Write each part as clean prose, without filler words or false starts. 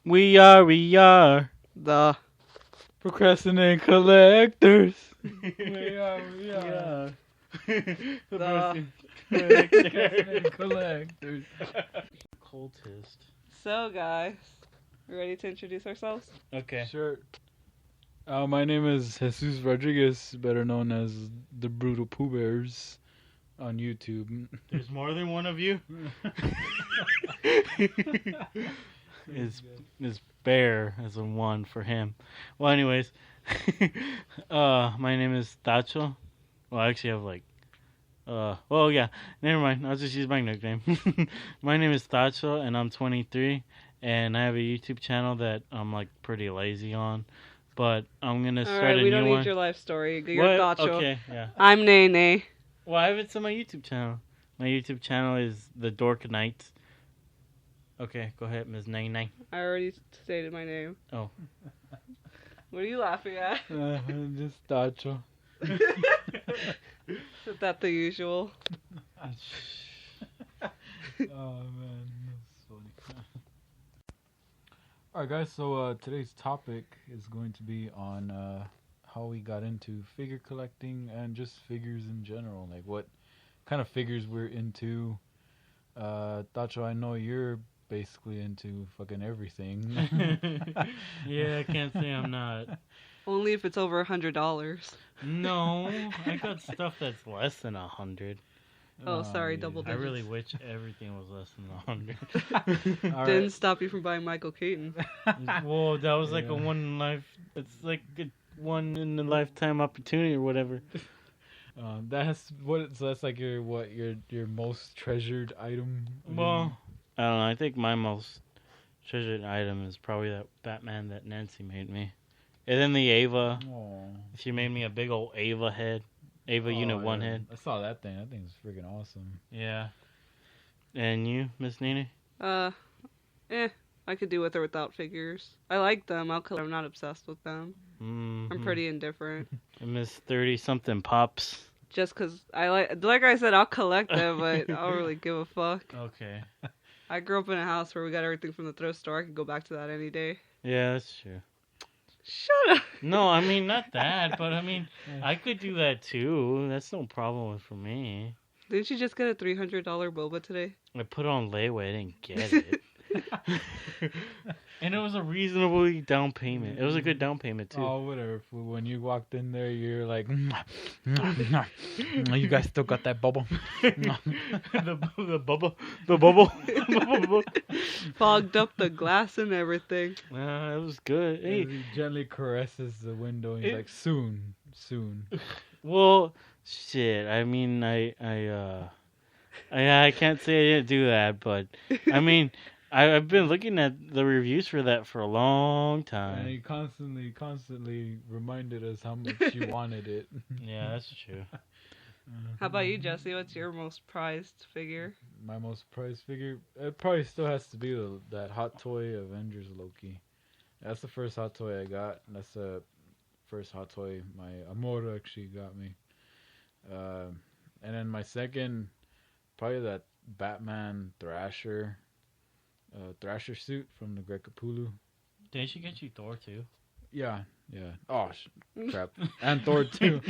We are The procrastinating collectors. We are. The Procrastinating collectors. Cultist. So, guys, we ready to introduce ourselves? Okay. Sure. My name is Jesus Rodriguez, better known as the Brutal Pooh Bears on YouTube. There's more than one of you. Is bear as a one for him. Well, anyways, my name is Tacho. Well, I actually have well, yeah, never mind. I'll just use my nickname. My name is Tacho, and I'm 23, and I have a YouTube channel that I'm like pretty lazy on, but I'm gonna start Alright, a we new don't one. need your life story. You're What? Tacho. Okay, yeah. I'm Naynay. Well, I have it on my YouTube channel. My YouTube channel is The Dork Knight. Okay, go ahead, Ms. Naynay. I already stated my name. Oh. What are you laughing at? Just Tacho. Is that the usual? Oh man, that's funny. Alright guys, so today's topic is going to be on how we got into figure collecting and just figures in general. Like what kind of figures we're into. Tacho, I know you're basically into fucking everything. Yeah, I can't say I'm not. Only if it's over $100. No, I got stuff that's less than 100. Oh, sorry, double I digits. really wish everything was less than 100. All Didn't right. stop you from buying Michael Keaton. Well, that was like a Yeah. one in life. It's like a one in a lifetime opportunity or whatever. So that's like your most treasured item. Well, I don't know. I think my most treasured item is probably that Batman that Nancy made me. And then the Ava. Aw. She made me a big old Ava head. Ava Unit 1 yeah. head. I saw that thing. That thing's freaking awesome. Yeah. And you, Miss Nina? I could do with or without figures. I like them. I'm not obsessed with them. Mm-hmm. I'm pretty indifferent. Miss 30-something Pops. Just because I like I said, I'll collect them, but I don't really give a fuck. Okay. I grew up in a house where we got everything from the thrift store. I could go back to that any day. Yeah, that's true. Shut up. No, I mean, not that, but I mean, I could do that too. That's no problem for me. Didn't you just get a $300 boba today? I put it on layaway, I didn't get it. And it was a reasonably down payment. It was a good down payment too. Oh, whatever. Fool. When you walked in there, you're like, you guys still got that bubble. the bubble. Fogged up the glass and everything. It was good. Hey, He gently caresses the window. And he's like, soon. well, shit. I mean, I can't say I didn't do that, but I mean, I've been looking at the reviews for that for a long And time. he constantly reminded us how much you wanted it. Yeah, that's true. How about you, Jesse? What's your most prized figure? My most prized figure, it probably still has to be that Hot Toy Avengers Loki. That's the first Hot Toy I got. That's the first Hot Toy my Amor actually got me. And then my second, probably that Batman Thrasher suit from the Great Capulu. Didn't she get you Thor too? Yeah. Oh, crap. And Thor too.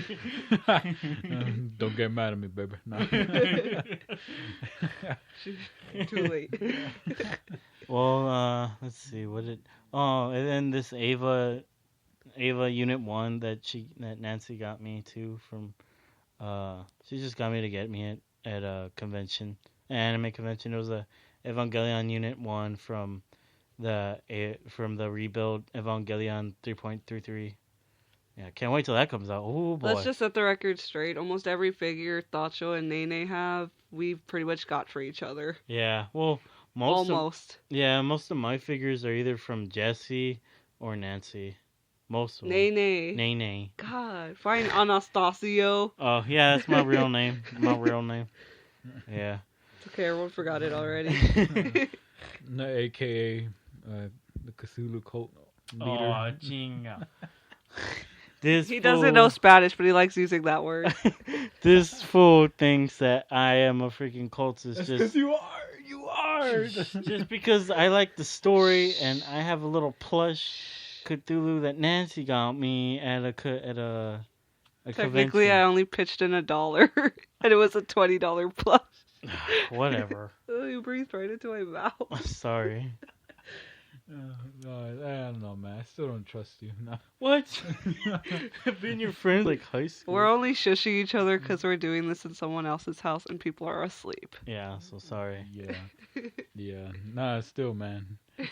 Don't get mad at me, baby. No. Too late. Well, let's see. Oh, and then this Ava Unit 1 that Nancy got me too from. She just got me to get me at a convention, an anime convention. It was a Evangelion Unit 1 from the rebuild Evangelion 3.33. Yeah, can't wait till that comes out. Oh boy. Let's just set the record straight. Almost every figure Tacho and Naynay have, we've pretty much got for each other. Yeah, well, most of my figures are either from Jesse or Nancy. Most of them. Naynay. Naynay. God, fine, Anastasio. Oh, yeah, that's my real name. Yeah. It's okay, everyone forgot it already. No, AKA the Cthulhu cult leader. Oh, chinga. This He doesn't know Spanish, but he likes using that word. This fool thinks that I am a freaking cultist. That's Just because you are. hard. Just because I like the story and I have a little plush Cthulhu that Nancy got me at a Technically, I convention. only pitched in $1, and it was a $20 plus. Whatever. Oh, you breathed right into my mouth. Sorry. No, I don't know, man. I still don't trust you. No. What? I've been your friend like high school. We're only shushing each other because we're doing this in someone else's house and people are asleep. Yeah, so sorry. Yeah. Nah, still, man. I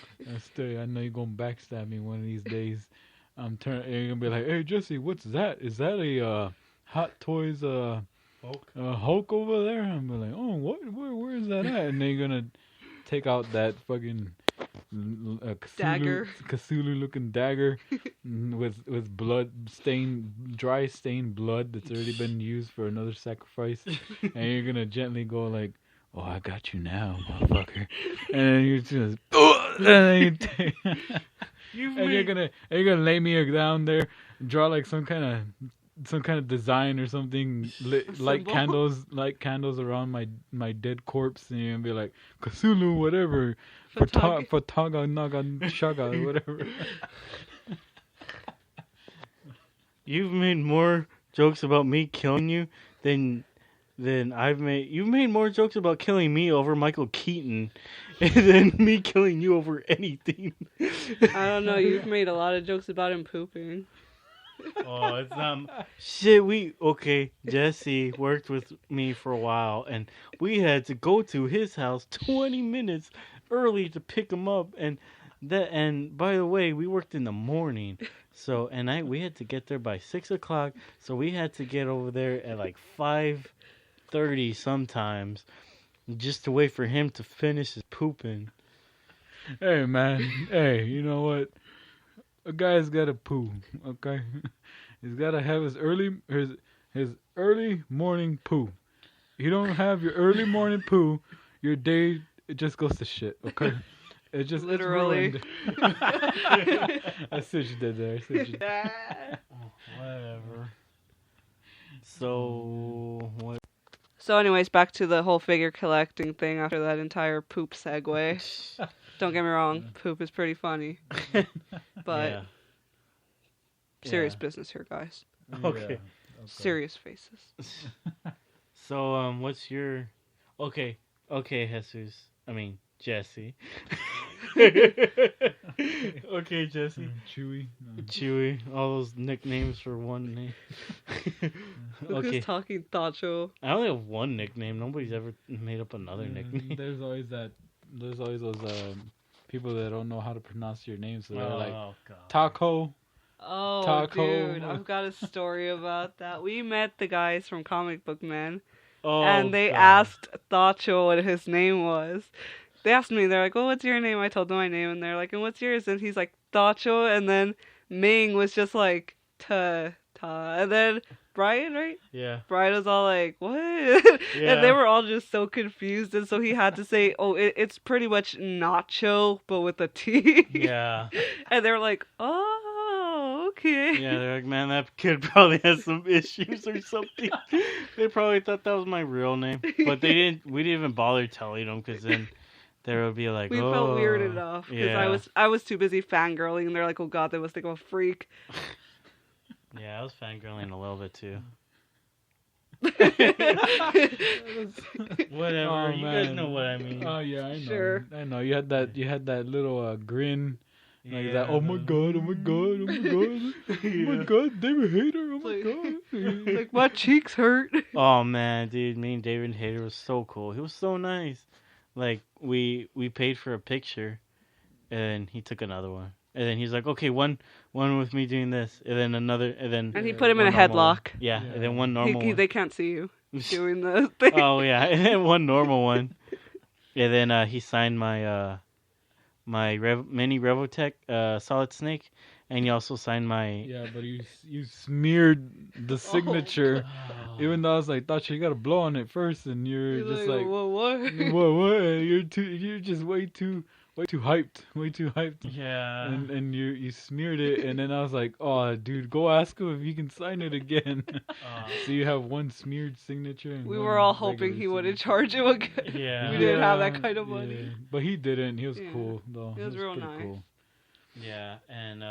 know you're gonna backstab me one of these days. You're gonna be like, "Hey, Jesse, what's that? Is that a Hot Toys Hulk over there?" I'm gonna be like, "Oh, what? Where is that at?" And then you're gonna take out that fucking Cthulhu looking dagger with dry stained blood that's already been used for another sacrifice, and you're gonna gently go like, "Oh, I got you now, motherfucker," and then you're just, and then you're gonna lay me down there, draw like some kind of design or something, light candles around my dead corpse, and you're gonna be like, "Cthulhu, whatever, Fataga Naga Shaga, whatever." You've made more jokes about me killing you than I've made. You've made more jokes about killing me over Michael Keaton than me killing you over anything. I don't know. You've made a lot of jokes about him pooping. Oh, it's shit. Jesse worked with me for a while, and we had to go to his house 20 minutes early to pick him up, and by the way, we worked in the morning, so we had to get there by 6 o'clock, so we had to get over there at like 5:30 sometimes, just to wait for him to finish his pooping. Hey, man. Hey, you know what? A guy's gotta poo, okay? He's gotta have his early morning poo. You don't have your early morning poo, your day, it just goes to shit, okay? It just Literally. It's ruined. I see what you did there. Whatever. So what? So anyways, back to the whole figure collecting thing after that entire poop segue. Don't get me wrong, poop is pretty funny. But Yeah. serious Yeah. business here, guys. Okay. Serious faces. So what's your? Okay, Jesus. I mean Jesse. Okay, Jesse. Chewy. No. Chewy. All those nicknames for one name. Look Okay. who's talking, Tacho. I only have one nickname. Nobody's ever made up another nickname. There's always those people that don't know how to pronounce your name, so they're like God. Taco. Oh, Taco. dude, I've got a story about that. We met the guys from Comic Book Men, Oh, and they God. asked Tacho what his name was. They asked me, they're like, "Oh, what's your name?" I told them my name, and they're like, "And what's yours?" And he's like, Tacho, and then Ming was just like, ta, and then Brian, right? Yeah. Brian was all like, "What?" Yeah. And they were all just so confused, and so he had to say, "Oh, it's pretty much Nacho, but with a T." Yeah. And they were like, "Oh, okay." Yeah, they're like, man, that kid probably has some issues or something. They probably thought that was my real name, but we didn't even bother telling them, because then they would be like, We oh. felt weird enough because Yeah. I was too busy fangirling, and they're like, "Oh God, they must think I'm a freak." Yeah, I was fangirling a little bit too. Whatever, Oh, you guys man. know what I mean. Oh yeah, I know. Sure. I know. You had that little grin. Like Yeah. that, oh my god, oh my god, oh my god, oh my god, David Hayter, oh my Like- god. Like, my cheeks hurt. Oh man, dude, me and David Hayter was so cool. He was so nice. Like we paid for a picture, and he took another one, and then he's like, okay, one with me doing this, and then another, and then And he Yeah, put him in a one normal one. headlock. Yeah, Yeah. and then one normal one. They can't see you doing the thing. Oh yeah, and then one normal one, and then he signed my mini Revotech Solid Snake, and he also signed my. Yeah, but you smeared the signature, even though I was like, thought you gotta blow on it first, and you're He's just like, "Whoa, what?" what? You're just way too way too hyped. Yeah. And you smeared it, and then I was like, oh, dude, go ask him if he can sign it again. So you have one smeared signature and We one were all hoping regular he wouldn't signature. charge him again. Yeah. We didn't have that Yeah, kind of yeah. money. But he didn't. He was Yeah. cool though. He was real pretty nice. cool. Yeah, and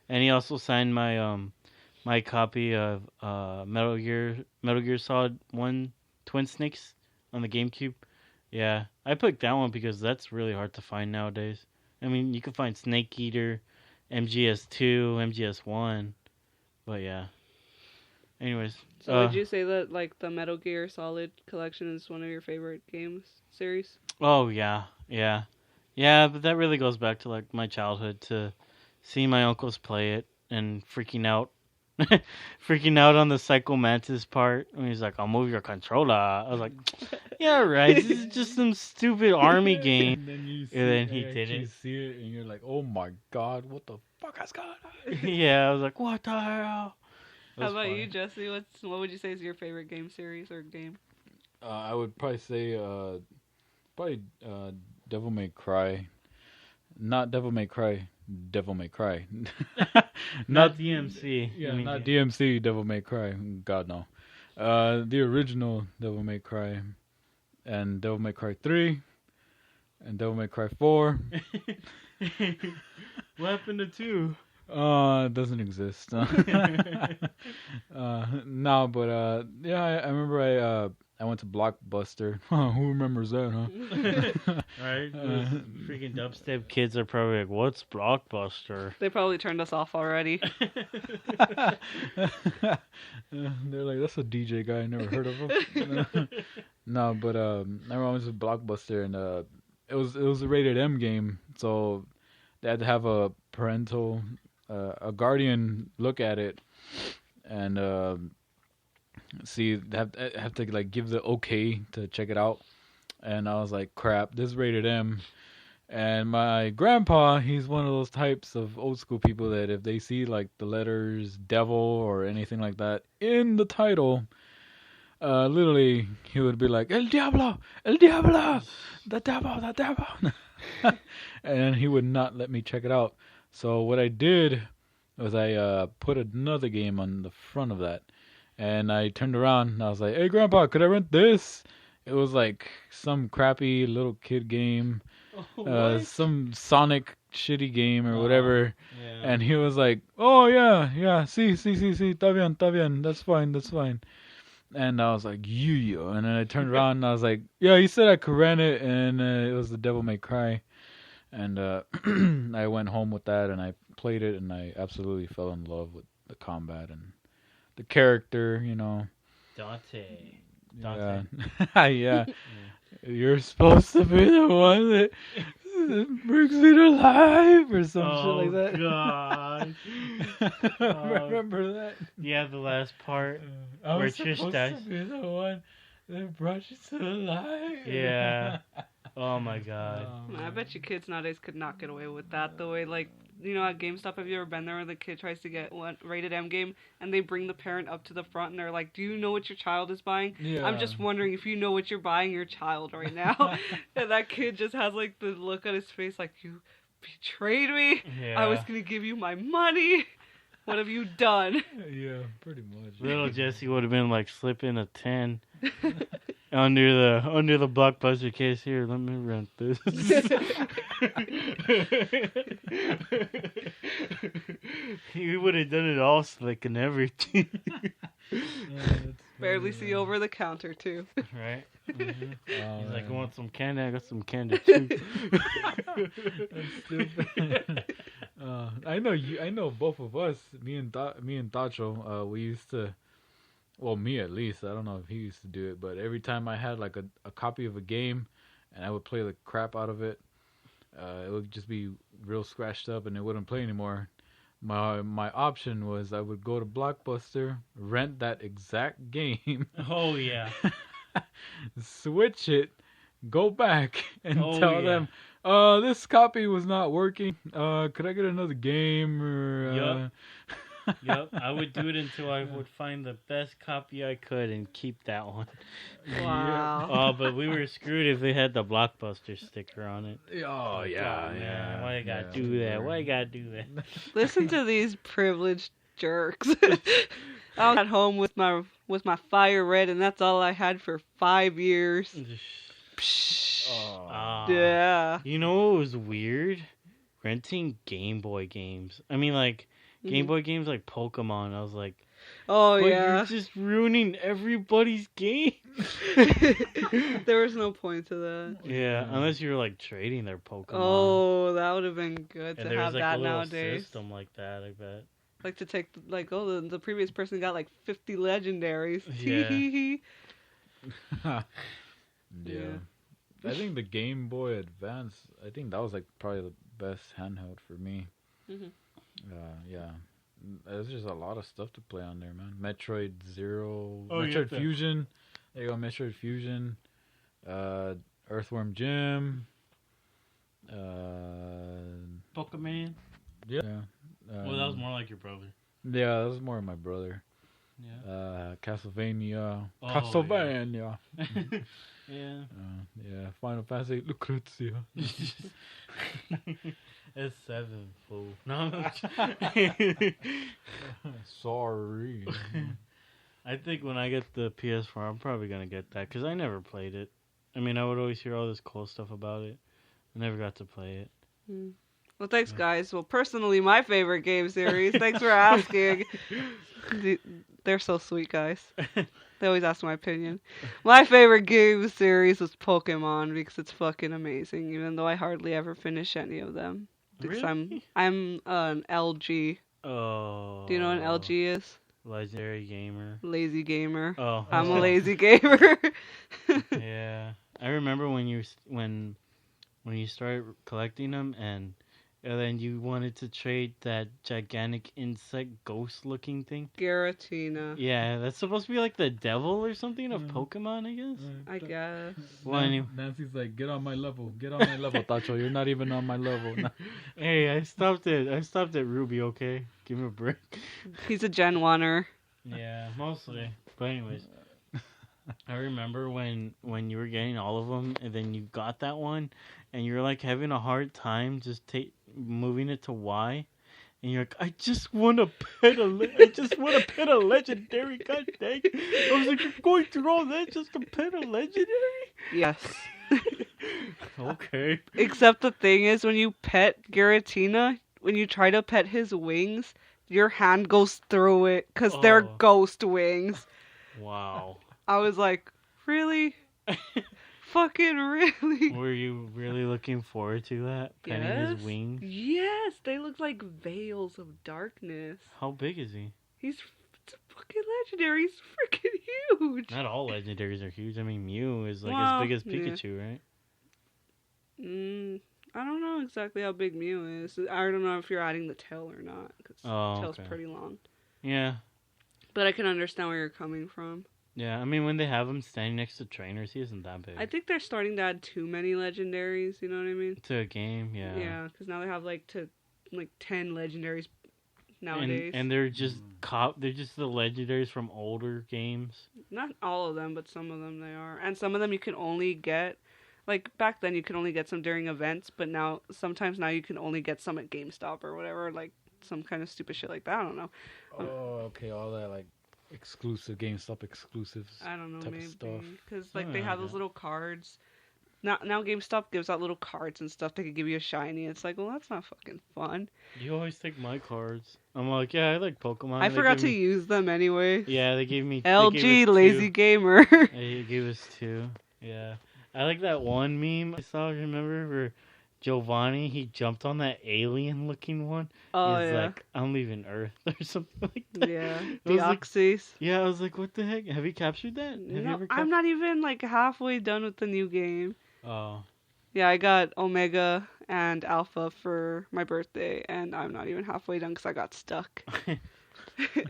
he also signed my copy of Metal Gear Solid 1 Twin Snakes on the GameCube. Yeah, I picked that one because that's really hard to find nowadays. I mean, you can find Snake Eater, MGS2, MGS1, but yeah. Anyways, So would you say that like the Metal Gear Solid collection is one of your favorite games series? oh yeah, yeah. Yeah, but that really goes back to like my childhood to see my uncles play it and freaking out. Freaking out on the Psycho Mantis part when he's like, I'll move your controller. I was like, yeah, right. This is just some stupid army game. And then you see, And then he you did actually it. see it, and you're like, oh my god, what the fuck has gone on? Yeah, I was like, what the hell? It How was about funny. you, Jesse? What would you say is your favorite game series or game? I would probably say, Devil May Cry. Not Devil May Cry. Devil May Cry. Not DMC. Yeah, I mean, not DMC. Devil May Cry. God no. The original Devil May Cry, and Devil May Cry 3, and Devil May Cry 4. What happened to 2? It doesn't exist. No, but yeah, I remember I went to Blockbuster. Who remembers that, huh? Right? Those freaking dubstep kids are probably like, what's Blockbuster? They probably turned us off already. They're like, that's a DJ guy. I never heard of him. No, but I remember I went to Blockbuster, and it was a rated M game, so they had to have a parental, a guardian look at it, and see, have to like give the okay to check it out. And I was like, crap, this is rated M. And my grandpa, he's one of those types of old school people that if they see like the letters devil or anything like that in the title, literally he would be like, El Diablo, the devil, the devil. And he would not let me check it out. So what I did was I put another game on the front of that. And I turned around and I was like, hey, Grandpa, could I rent this? It was like some crappy little kid game, some Sonic shitty game or whatever. Yeah. And he was like, oh, yeah, sí, está bien, that's fine. And I was like, you. And then I turned around and I was like, yeah, he said I could rent it. And it was the Devil May Cry. And I went home with that and I played it and I absolutely fell in love with the combat and the character, you know. Dante. Yeah. You're supposed to be the one that brings me to life or some shit like that. God. Remember that? Yeah, the last part. I Where was Trish supposed dies. to be the one that brought you to life. Yeah. Oh my god. I bet you kids nowadays could not get away with that. The way, like, you know, at GameStop, have you ever been there where the kid tries to get one rated M game and they bring the parent up to the front and they're like, do you know what your child is buying? Yeah. I'm just wondering if you know what you're buying your child right now. And that kid just has, like, the look on his face like, you betrayed me. Yeah. I was going to give you my money. What have you done? Yeah, pretty much. Little Jesse would have been like slipping a 10 under the Blockbuster case. Here, let me rent this. He would have done it all slick and everything. Barely see over the counter, too. Right? Mm-hmm. Oh, He's like, I man. want some candy. I got some candy too. That's stupid. I know you. I know both of us. Me and Tacho. We used to. Well, me at least. I don't know if he used to do it, but every time I had like a copy of a game, and I would play the crap out of it, it would just be real scratched up, and it wouldn't play anymore. My option was I would go to Blockbuster, rent that exact game, Oh yeah. switch it, go back, and Oh, tell yeah. them, this copy was not working. Could I get another game? Or Yep, I would do it until I would find the best copy I could and keep that one. Wow. Oh, but we were screwed if they had the Blockbuster sticker on it. Oh Like, yeah, oh, man, yeah. why you gotta yeah, do we that? were. Why you gotta do that? Listen to these privileged jerks. I was at home with my Fire Red, and that's all I had for 5 years. Psh. Oh. Yeah. You know what was weird? Renting Game Boy games. I mean, like, Game Mhm. Boy games like Pokemon. I was like, Oh but yeah. you're just ruining everybody's game. There was no point to that. Yeah, unless you were like trading their Pokemon. Oh, that would have been good and to there was have like that a little nowadays. system like that, I bet. Like to take the previous person got like 50 legendaries. Yeah. yeah. Yeah. I think the Game Boy Advance, I think that was like probably the best handheld for me. Mhm. Yeah. There's just a lot of stuff to play on there, man. Metroid Zero, Oh, you Metroid have to- Fusion. There you go, Metroid Fusion. Earthworm Jim. Pokemon. Yeah. Well, that was more like your brother. Yeah, that was more my brother. Yeah. Castlevania. Oh, Castlevania. Yeah. Yeah. Final Fantasy. Lucrezia. It's 7, fool. No. Sorry. I think when I get the PS4, I'm probably gonna get that because I never played it. I mean, I would always hear all this cool stuff about it. I never got to play it. Mm. Well, thanks, guys. Well, personally, my favorite game series. Thanks for asking. They're so sweet, guys. They always ask my opinion. My favorite game series was Pokemon because it's fucking amazing. Even though I hardly ever finish any of them, because Really? I'm an LG. Oh. Do you know what an LG is? Legendary gamer. Lazy gamer. Oh. I'm a lazy gamer. Yeah, I remember when you started collecting them, and then you wanted to trade that gigantic insect ghost-looking thing. Giratina. Yeah, that's supposed to be like the devil or something of Mm. Pokemon, I guess. I guess. Well, anyway. Nancy's like, get on my level. Get on my level, Tacho. You're not even on my level. Hey, I stopped at Ruby. Okay, give me a break. He's a Gen 1er. Yeah, mostly. But anyways, I remember when you were getting all of them, and then you got that one, and you're like having a hard time just moving it to Y, and you're like, I just want to pet a legendary. God dang! I was like, you're going through all that just to pet a legendary? Yes. Okay. Except the thing is, when you pet Giratina, when you try to pet his wings, your hand goes through it because they're Oh. ghost wings. Wow. I was like, really? Fucking really? Were you really looking forward to that? Petting his wings? Yes, they look like veils of darkness. How big is he? It's a fucking legendary. He's freaking huge. Not all legendaries are huge. I mean, Mew is like Well, as big as yeah. Pikachu, right? I don't know exactly how big Mew is. I don't know if you're adding the tail or not, because Oh, tail's okay. pretty long. Yeah. But I can understand where you're coming from. Yeah, I mean, when they have him standing next to trainers, he isn't that big. I think they're starting to add too many legendaries. You know what I mean? To a game, yeah. Yeah, because now they have like 10 legendaries nowadays. And they're just they're just the legendaries from older games. Not all of them, but some of them they are. And some of them you can only get, like back then you could only get some during events, but now sometimes you can only get some at GameStop or whatever, like some kind of stupid shit like that. I don't know. Oh, okay. All that like exclusive GameStop exclusives. I don't know, type of maybe stuff. because like Oh, they have yeah. those little cards. Now GameStop gives out little cards and stuff that could give you a shiny. It's like, well, that's not fucking fun. You always take my cards. I'm like, yeah, I like Pokemon. I They forgot gave to me- use them anyway. Yeah, they gave me LG lazy gamer. They gave us 2. Yeah. I like that one meme I saw, remember, where Giovanni, he jumped on that alien-looking one. Oh He's yeah, like, I'm leaving Earth or something like that. yeah. I was like, Deoxys. yeah, I was like, what the heck? Have you captured that? Have you No, ever I'm not even like halfway done with the new game. Oh. Yeah, I got Omega and Alpha for my birthday, and I'm not even halfway done because I got stuck.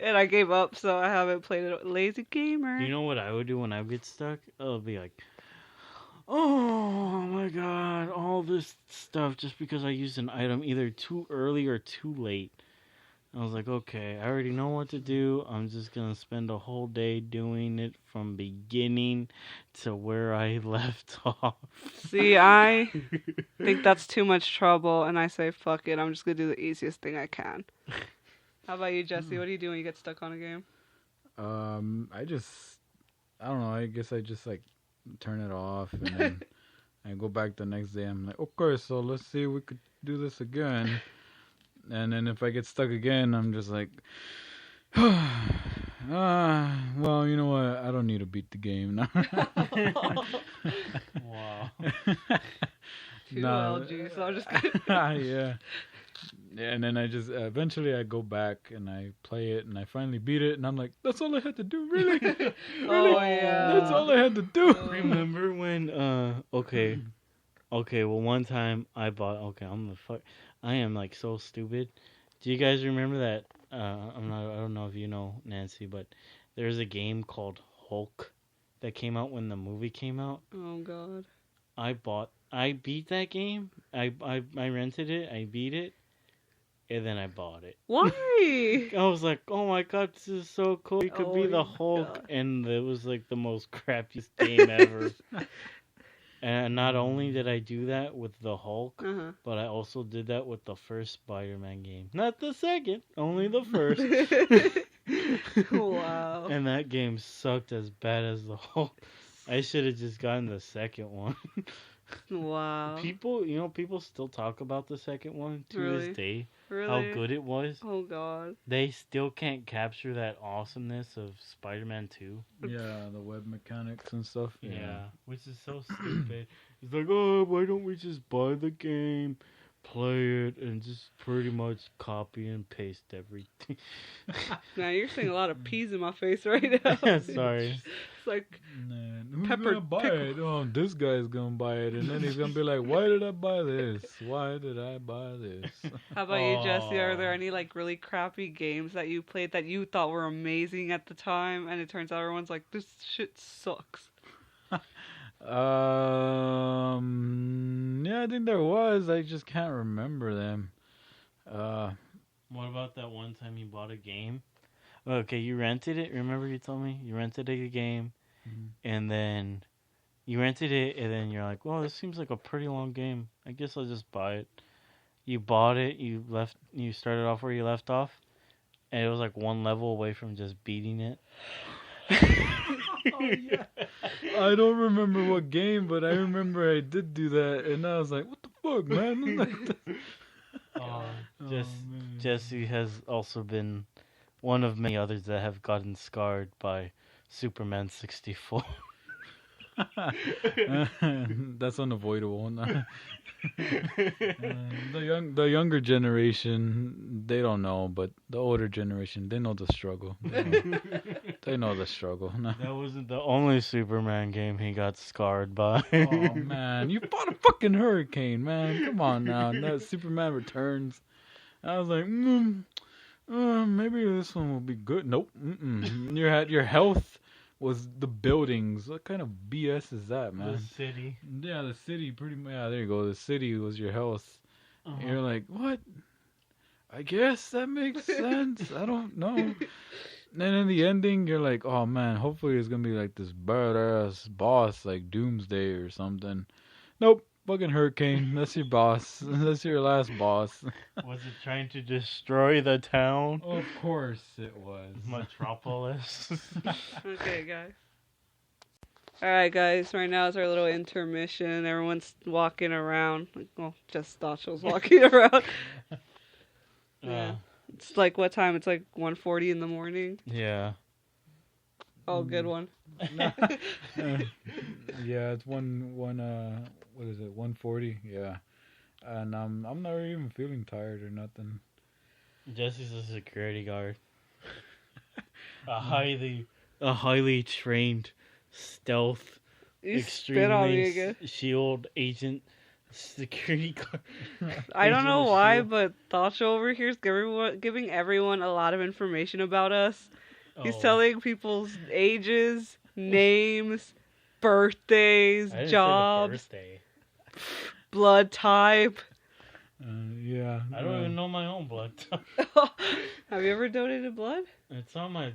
And I gave up, so I haven't played it. Lazy gamer. You know what I would do when I get stuck? I'll be like, oh my god, all this stuff just because I used an item either too early or too late. I was like, okay, I already know what to do. I'm just gonna spend a whole day doing it from beginning to where I left off. See, I think that's too much trouble, and I say, fuck it, I'm just gonna do the easiest thing I can. How about you, Jesse? What do you do when you get stuck on a game? I don't know. I guess I just like turn it off and then I go back the next day. I'm like, okay, so let's see if we could do this again. And then if I get stuck again, I'm just like, well, you know what? I don't need to beat the game now. Wow. Too Nah. LG, so I'm just kidding. Yeah. Yeah, and then I just eventually I go back and I play it and I finally beat it and I'm like, that's all I had to do, really? Really? Oh, yeah. That's all I had to do. Remember when? Okay. Well, one time I bought. Okay, I am like so stupid. Do you guys remember that? I don't know if you know, Nancy, but there's a game called Hulk that came out when the movie came out. Oh, God. I beat that game. I rented it. I beat it, and then I bought it. Why? I was like, oh my god, this is so cool. You could be Oh the my Hulk, God. and it was like the most crappiest game ever. And not only did I do that with the Hulk, Uh-huh. but I also did that with the first Spider-Man game. Not the second, only the first. Wow. And that game sucked as bad as the Hulk. I should have just gotten the second one. Wow. People still talk about the second one to Really? this day. Really? How good it was. Oh, God. They still can't capture that awesomeness of Spider-Man 2. Yeah, the web mechanics and stuff. Yeah, which is so stupid. It's like, oh, why don't we just buy the game, play it, and just pretty much copy and paste everything? Now you're saying a lot of peas in my face right now. Sorry. It's like, Man, who's Pepper gonna buy pickle. it? Oh, this guy's gonna buy it, and then he's gonna be like, "Why did I buy this? Why did I buy this?" how about you, Jesse? Are there Aw. any like really crappy games that you played that you thought were amazing at the time, and it turns out everyone's like, this shit sucks? Yeah, I think there was. I just can't remember them. What about that one time you bought a game? Okay, you rented it. Remember you told me you rented a game, Mhm. and then you rented it, and then you're like, "Well, this seems like a pretty long game. I guess I'll just buy it." You bought it. You started off where you left off, and it was like one level away from just beating it. Oh, yeah. I don't remember what game, but I remember I did do that, and I was like, "What the fuck, man?" Just man. Jesse has also been one of many others that have gotten scarred by Superman 64. That's unavoidable. The younger generation, they don't know, but the older generation, they know the struggle. They know the struggle. That wasn't the only Superman game he got scarred by. Oh man, you fought a fucking hurricane, man. Come on now. That Superman Returns. I was like, maybe this one will be good. Nope. Your health was the buildings. What kind of BS is that, man? The city. Yeah, the city pretty much. Yeah, there you go. The city was your health. You're like, what? I guess that makes sense. I don't know. And then in the ending, you're like, oh man, hopefully it's gonna be like this badass boss, like Doomsday or something. Nope, fucking Hurricane. That's your boss. That's your last boss. Was it trying to destroy the town? Of course it was. Metropolis. Okay, guys. Alright, guys, right now is our little intermission. Everyone's walking around. Well, just Stachel's walking around. Yeah. It's like, what time? It's like 1:40 in the morning. Yeah. Oh, good one. Yeah, it's what is it? 1:40. Yeah, and I'm not even feeling tired or nothing. Jesse's a security guard. a highly trained stealth, You spit on me extremely again. shield agent security guard. I don't Agent know of why, S.H.I.E.L.D.. but Tacho over here is giving everyone a lot of information about us. He's Oh. telling people's ages, names, birthdays, I didn't say the jobs, birthday. blood type. Yeah. I don't even know my own blood type. Have you ever donated blood? It's on my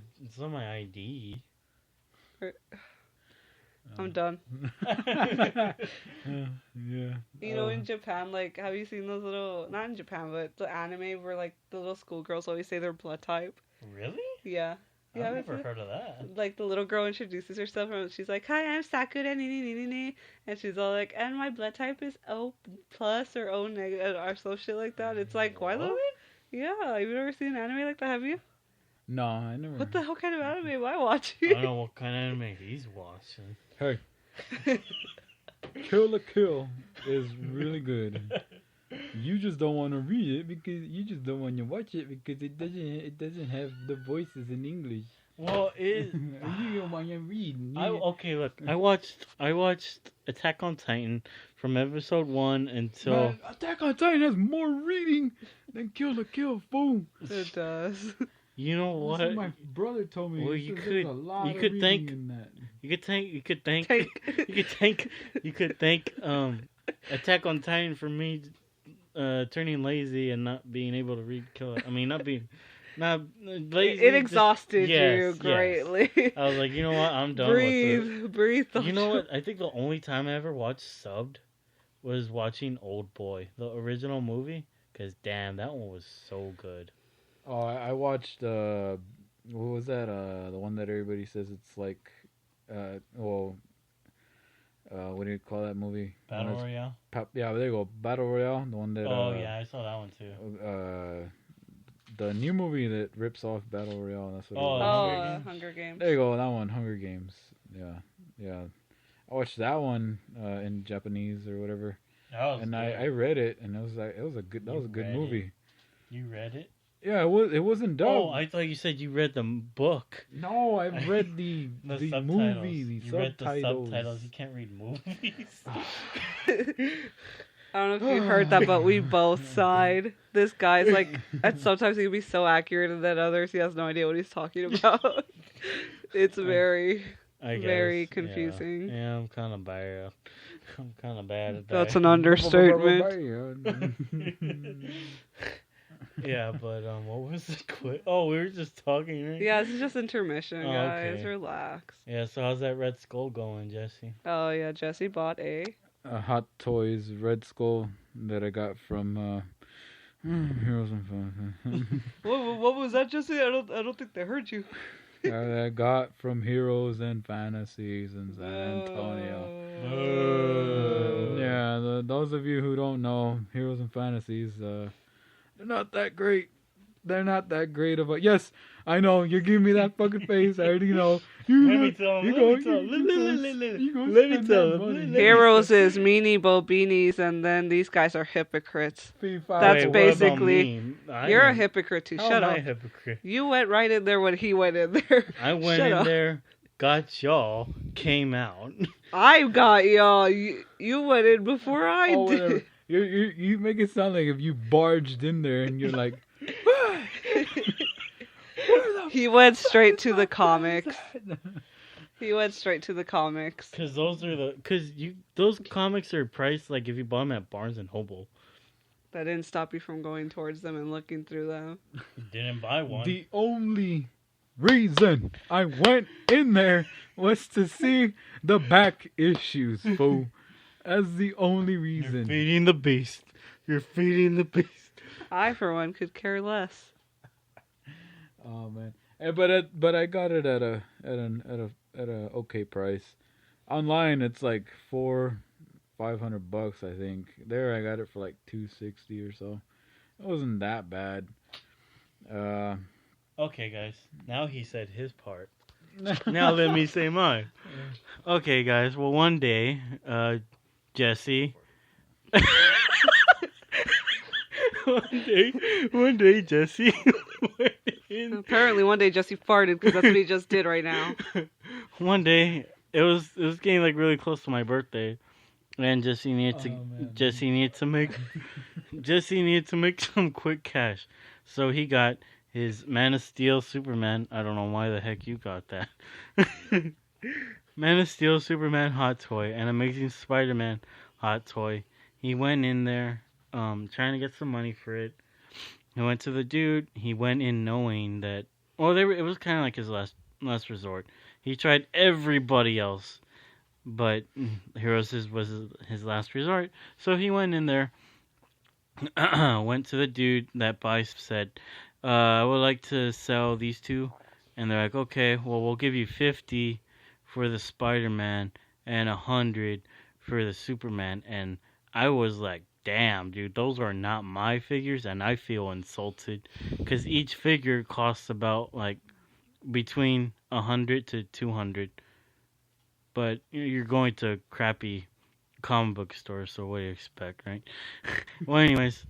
ID. I'm done. Yeah. You know, in Japan, like, have you seen those little, not in Japan, but the anime where, like, the little schoolgirls always say their blood type? Really? Yeah. You I've haven't never seen it? heard of that. Like, the little girl introduces herself, and she's like, "Hi, I'm Sakura, and she's all like, "And my blood type is O plus or O negative, or some shit like that." It's like, why What? the? Yeah, you've never seen an anime like that, have you? No, I never. What the hell kind of anime am I I watching? don't know what kind of anime he's watching. Hey, Kill la Kill is really good. You just don't want to read it because you just don't want to watch it because it doesn't have the voices in English. Well, it. You don't want to read. Okay, look. I watched Attack on Titan from episode 1 until. Man, Attack on Titan has more reading than Kill la Kill, fool. It does. You know what? That's what my brother told me. Well, He you says could- there's a lot you of could reading think- in that. You could thank. You could thank. Tank. You could thank Attack on Titan for me turning lazy and not being able to read kill. I mean, not lazy. It exhausted you yes. greatly. I was like, you know what? I'm done with it. Breathe. You know what? I think the only time I ever watched subbed was watching Old Boy, the original movie. Cause damn, that one was so good. Oh, I watched. What was that? The one that everybody says it's like. What do you call that movie? Battle Royale. Yeah, there you go. Battle Royale, the one that. Oh yeah, I saw that one too. The new movie that rips off Battle Royale. That's what. Oh, it was. Hunger Games. Hunger Games. There you go. That one, Hunger Games. Yeah. I watched that one in Japanese or whatever, That was and good. I read it, and it was a good read movie. You read it? Yeah, it wasn't dubbed. Oh, I thought you said you read the book. No, I read the subtitles. movie, the you subtitles. read the subtitles. You can't read movies. I don't know if you heard that, but we both sighed. This guy's like, and sometimes he can be so accurate, and then others he has no idea what he's talking about. It's very, I guess, very confusing. Yeah, I'm kind of bad. I'm kind of bad at that. That's an understatement. Yeah, but what was the quit? Oh, we were just talking, right? Yeah, this is just intermission, Oh, guys. okay. Relax. Yeah. So how's that Red Skull going, Jesse? Oh yeah, Jesse bought a. Hot Toys Red Skull that I got from Heroes and Fun. What was that, Jesse? I don't think they heard you. I got from Heroes and Fantasies in San Antonio. Yeah, those of you who don't know, Heroes and Fantasies, they're not that great. They're not that great of a... Yes, I know, you're giving me that fucking face. I already know. Let me tell him. Let me tell him. Heroes is meanie bo beanies, and then these guys are hypocrites. That's Wait, what about basically- me? You're a hypocrite too. How Shut am I up. a hypocrite? You went right in there when he went in there. I went Shut in up. there, got y'all, came out. I got y'all. You went in before I Oh, did. whatever. You make it sound like if you barged in there and you're like... He went straight to the comics. He went straight to the comics. Cause those comics are priced like if you bought them at Barnes and Noble. That didn't stop you from going towards them and looking through them. You didn't buy one. The only reason I went in there was to see the back issues, fool. That's the only You're reason. feeding the beast. You're feeding the beast. I, for one, could care less. Oh man, but I got it at a okay price. Online, it's like $500, I think. There, I got it for like $260 or so. It wasn't that bad. Okay, guys. Now he said his part. Now let me say mine. Okay, guys. Well, one day, Jesse. one day, Jesse. went in. Apparently, one day Jesse farted because that's what he just did right now. One day, it was getting like really close to my birthday, and Jesse needed to make some quick cash, so he got his Man of Steel Superman. I don't know why the heck you got that. Man of Steel Superman hot toy and Amazing Spider-Man hot toy. He went in there trying to get some money for it. He went to the dude. He went in knowing that. Well, it was kind of like his last resort. He tried everybody else, but Heroes his last resort. So he went in there, went to the dude that buys, said, "I would like to sell these two," and they're like, "Okay, well we'll give you 50 for the Spider-Man and 100 for the Superman." And I was like, "Damn, dude, those are not my figures," and I feel insulted because each figure costs about like between 100 to 200. But you're going to crappy comic book store, so what do you expect, right? Well, anyways,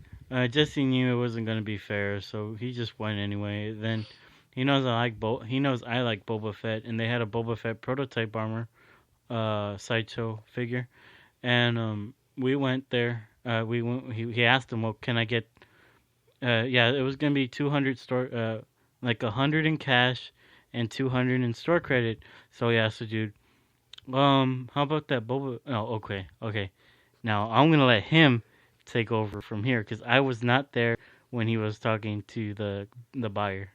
Jesse knew it wasn't gonna be fair, so he just went anyway. Then he knows I like Boba Fett, and they had a Boba Fett prototype armor, sideshow figure, and we went there. We went. He asked him, "Well, can I get?" Yeah, it was gonna be 200 store, like 100 in cash, and 200 in store credit. So he asked the dude, how about that Boba? Oh, okay, okay. Now I'm gonna let him take over from here because I was not there when he was talking to the buyer.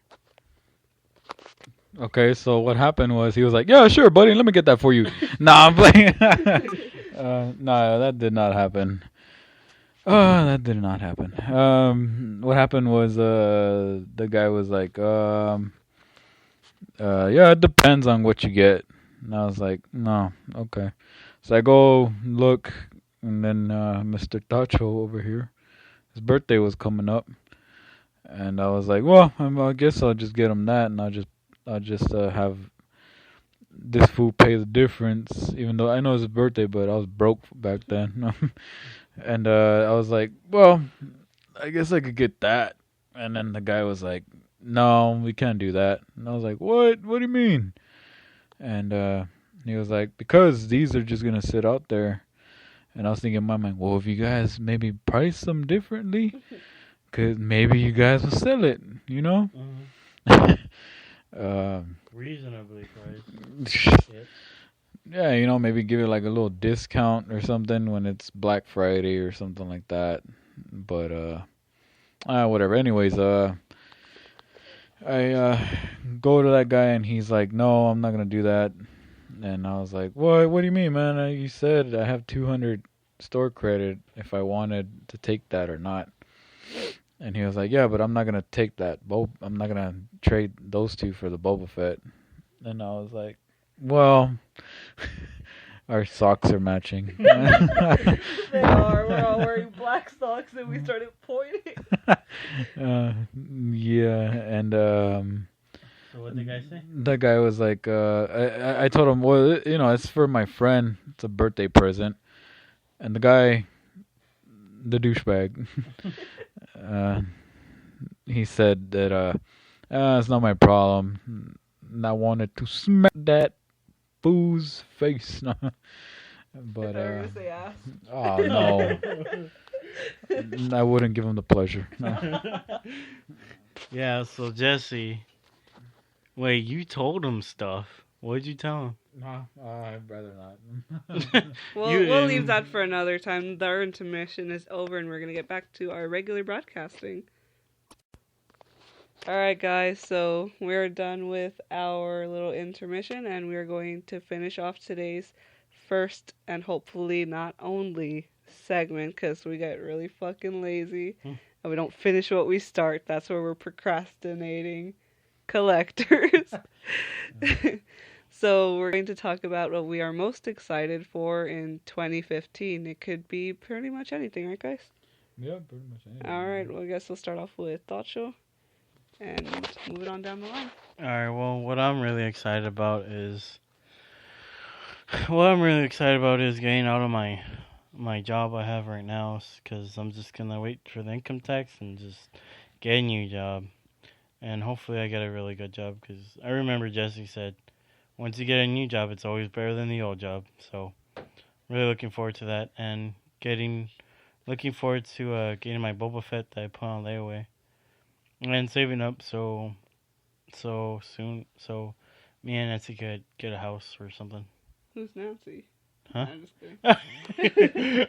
Okay, so what happened was he was like, "Yeah, sure, buddy, let me get that for you." Nah, I'm playing. Nah, that did not happen. That did not happen. What happened was the guy was like, yeah, it depends on what you get. And I was like, no, okay. So I go look, and then Mr. Tacho over here, his birthday was coming up, and I was like, well, I guess I'll just get him that, and I'll just have this fool pay the difference, even though I know it's his birthday, but I was broke back then. And I was like, well, I guess I could get that. And then the guy was like, no, we can't do that. And I was like, what? What do you mean? And he was like, because these are just going to sit out there. And I was thinking in my mind, well, if you guys maybe price them differently, cause maybe you guys will sell it, you know? Reasonably priced. Yep. Yeah, maybe give it like a little discount or something when it's Black Friday or something like that. But whatever. Anyways, I go to that guy and he's like, "No, I'm not gonna do that." And I was like, "What? What do you mean, man? You said I have 200 store credit if I wanted to take that or not." And he was like, "Yeah, but I'm not gonna take that. I'm not gonna trade those two for the Boba Fett." And I was like, "Well, our socks are matching." They are. We're all wearing black socks, and we started pointing. Yeah, and So what did the guy say? that guy was like, I told him, well, it's for my friend. It's a birthday present. And the guy, the douchebag, uh, he said that, it's not my problem. And I wanted to smack that fool's face. But, I thought you were gonna say ass. oh, no. I wouldn't give him the pleasure. No. Yeah. So Jesse, wait, you told him stuff. What did you tell No, I'd rather not. him? We'll leave that for another time. Our intermission is over, and we're gonna get back to our regular broadcasting. Alright, guys, so we're done with our little intermission, and we're going to finish off today's first and hopefully not only segment because we get really fucking lazy and we don't finish what we start. That's where we're procrastinating collectors. So we're going to talk about what we are most excited for in 2015. It could be pretty much anything, right, guys? Yeah, pretty much anything. Alright, well, I guess we'll start off with Thought Show and move it on down the line. All right. Well, what I'm really excited about is getting out of my job I have right now, because I'm just gonna wait for the income tax and just get a new job, and hopefully I get a really good job. Because I remember Jesse said, once you get a new job, it's always better than the old job. So really looking forward to that, and looking forward to getting my Boba Fett that I put on layaway, and saving up so soon so me and Nancy could get a house or something. Who's Nancy? Huh? I'm just kidding.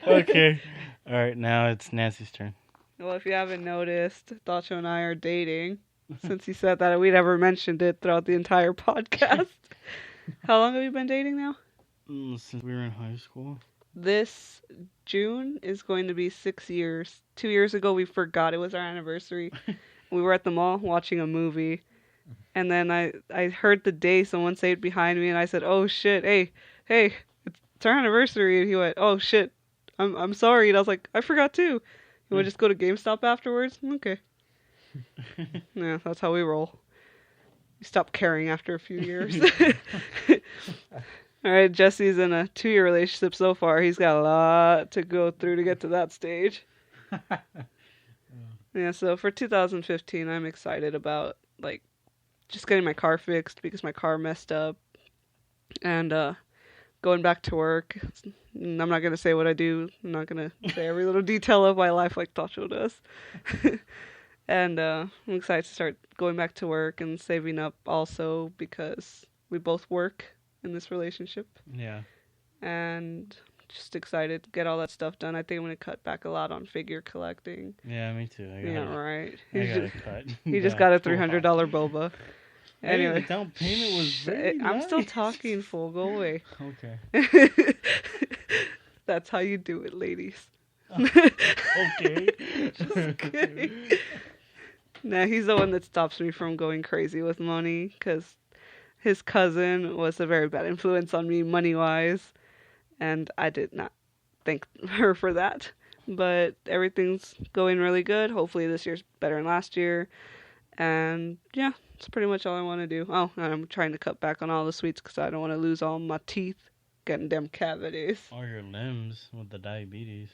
Okay. All right, now it's Nancy's turn. Well, if you haven't noticed, Tacho and I are dating. Since he said that, we never mentioned it throughout the entire podcast. How long have you been dating now? Since we were in high school. This June is going to be 6 years. 2 years ago, we forgot it was our anniversary. We were at the mall watching a movie, and then I heard the day someone say it behind me, and I said, "Oh shit, hey, it's our anniversary." And he went, "Oh shit, I'm sorry." And I was like, "I forgot too." You want to just go to GameStop afterwards? Okay. Yeah, that's how we roll. You stop caring after a few years. All right, Jesse's in a 2-year relationship so far. He's got a lot to go through to get to that stage. Yeah, so for 2015, I'm excited about like just getting my car fixed because my car messed up, and going back to work. I'm not gonna say what I do. I'm not gonna say every little detail of my life like Tacho does. And I'm excited to start going back to work and saving up also because we both work in this relationship. Yeah. And just excited to get all that stuff done. I think I'm going to cut back a lot on figure collecting. Yeah, me too. Yeah, right. I gotta cut. He just got a $300 boba. Anyway, Hey, the down payment was very I'm still nice. talking, fool. Go away. Okay. That's how you do it, ladies. Okay. Just kidding. Nah, he's the one that stops me from going crazy with money because his cousin was a very bad influence on me money-wise, and I did not thank her for that. But everything's going really good. Hopefully this year's better than last year. And yeah, that's pretty much all I want to do. Oh, and I'm trying to cut back on all the sweets because I don't want to lose all my teeth getting them cavities. Or your limbs with the diabetes.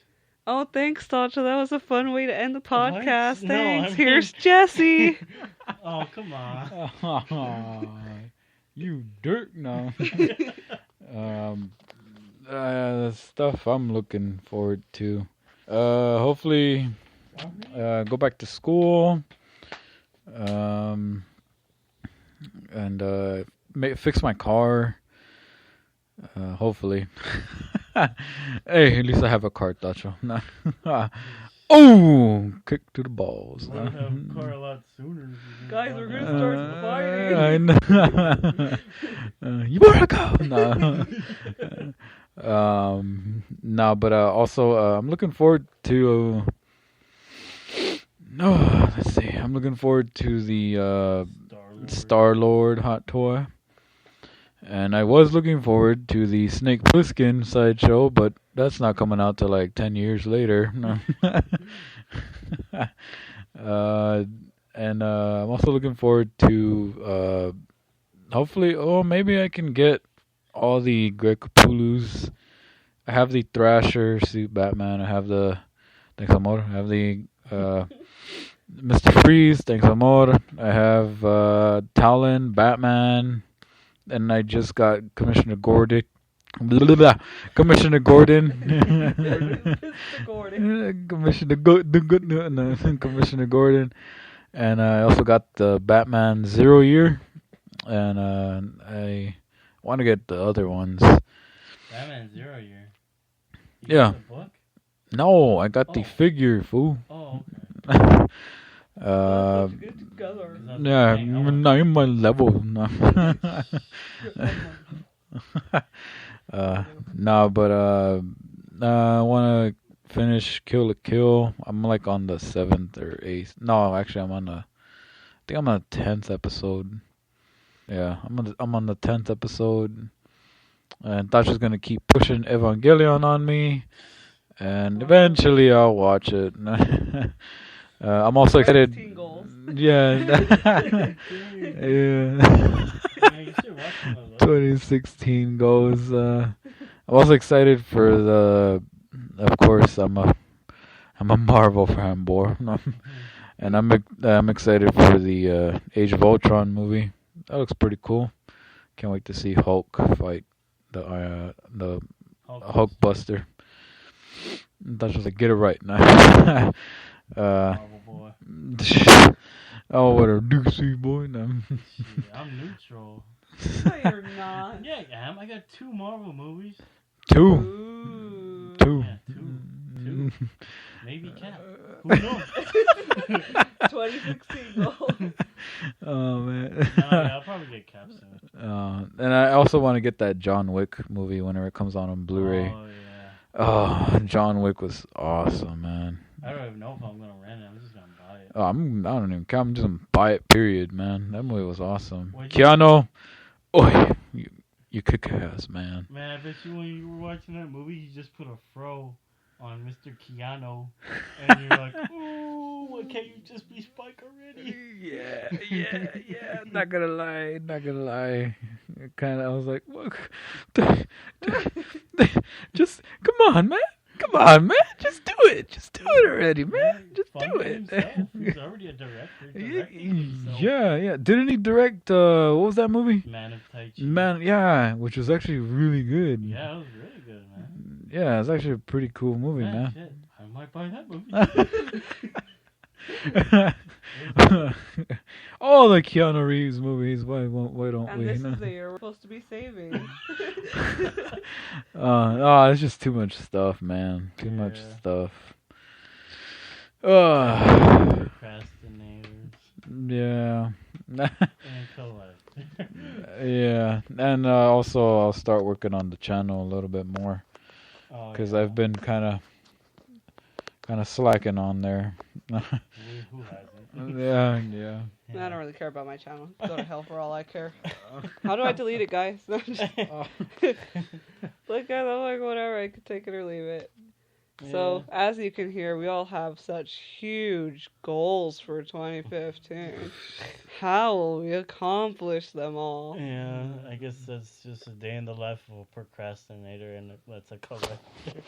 Oh, thanks, Tacho. That was a fun way to end the podcast. No, Thanks. I mean- Here's Jesse. Oh, come on. You dirt no. The stuff I'm looking forward to. Hopefully, go back to school. And fix my car. Hopefully. Hey, at least I have a car, Tacho. Oh, kick to the balls. We'll have a car a lot sooner. Guys, we're gonna start fighting. I know. You better go. No. No, but also I'm looking forward to. No, let's see. I'm looking forward to the Star-Lord hot toy. And I was looking forward to the Snake Plissken sideshow, but that's not coming out till like 10 years later. No. And I'm also looking forward to hopefully, maybe I can get all the Greg Capullos. I have the Thrasher suit Batman. I have the thanks amor. I have the Mr. Freeze. Thanks amor. I have Talon Batman. And I just got Commissioner Gordon. Commissioner Gordon. Commissioner Gordon. And I also got the Batman 0 year. And I want to get the other ones. Batman 0 year. Yeah. The book? No, I got the figure, fool. Oh, okay. Yeah, not in my level. No. No, but I want to finish Kill la Kill. I'm like on the 7th or 8th. No, actually, I think I'm on the 10th episode. Yeah, I'm on the 10th episode. And Tasha's gonna keep pushing Evangelion on me, and eventually I'll watch it. I'm also excited. 16 goals. Yeah. Yeah. 2016 goes. I'm also excited for the. Of course, I'm a Marvel fanboy, and I'm excited for the Age of Ultron movie. That looks pretty cool. Can't wait to see Hulk fight the Hulkbuster. That's just like get it right now. Marvel boy. Oh, what a DC boy. No. I'm neutral. No, you're not. Yeah, I am. I got 2 Marvel movies. Two. Ooh. Two. Yeah, two. Maybe Cap. Who knows? 2016 goal. Oh man. No, yeah, I'll probably get Cap soon. And I also want to get that John Wick movie whenever it comes out on Blu-ray. Oh yeah. Oh, John Wick was awesome, man. I don't even know if I'm gonna rent it. I'm just gonna buy it. I don't even care. I'm just gonna buy it. Period, man. That movie was awesome. What'd you- Keanu, oh, you kick ass, man. Man, I bet you when you were watching that movie, you just put a fro on Mr. Keanu, and you're like, ooh, why can't you just be Spike already? Yeah. Not gonna lie. Kind of, I was like, look, just come on, man. Just do it. Just do it already, man. Just do Funded it. himself. He's already a director. Directed himself. Yeah. Didn't he direct? What was that movie? Man of Tai Chi. Man, yeah, which was actually really good. Yeah, it was really good, man. Yeah, it's actually a pretty cool movie, man. Shit, I might buy that movie. All the Keanu Reeves movies. Why don't And we? this is the year we're supposed to be saving. It's just too much stuff, man. Too much Yeah. stuff. Procrastinators Yeah. and collect. Yeah, and also I'll start working on the channel a little bit more because I've been kind of slacking on there. Who hasn't? Yeah. I don't really care about my channel. Go to hell for all I care. How do I delete it, guys? Like, I'm like, whatever, I could take it or leave it. So, as you can hear, we all have such huge goals for 2015. How will we accomplish them all? Yeah, I guess that's just a day in the life of a procrastinator, and that's a collector.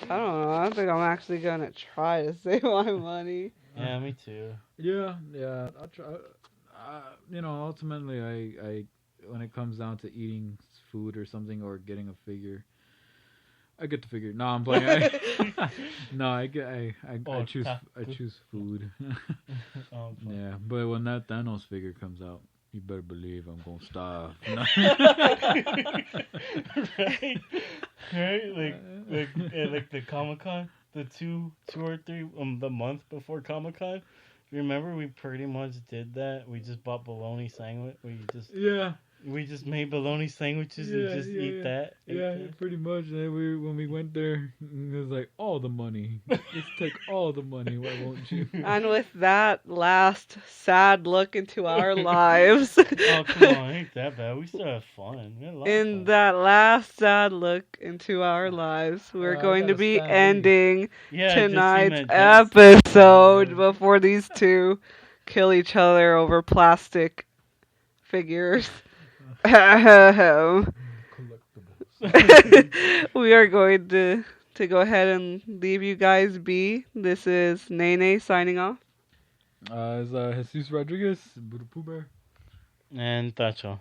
I don't know. I don't think I'm actually gonna try to save my money. Yeah, me too. Yeah. I'll try. Ultimately, I when it comes down to eating food or something or getting a figure, I get the figure. No, I'm playing. I choose food. Yeah, but when that Thanos figure comes out, you better believe I'm gonna starve. Right? Like the Comic-Con, the two or three the month before Comic-Con. Remember we pretty much did that. We just bought bologna sandwich. We just made bologna sandwiches and just eat that. Pretty much. And when we went there, it was like all the money. Just take all the money. Why won't you? And with that last sad look into our lives, Oh come on, ain't that bad? We still have fun. We had a lot of in fun. that last sad look into our lives, we're I going to gotta be stand ending Yeah, I just seen tonight's that joke. episode before these two kill each other over plastic figures. We are going to go ahead and leave you guys be. This is Naynay signing off. Is Jesus Rodriguez, Buddha Pooh Bear. And Tacho.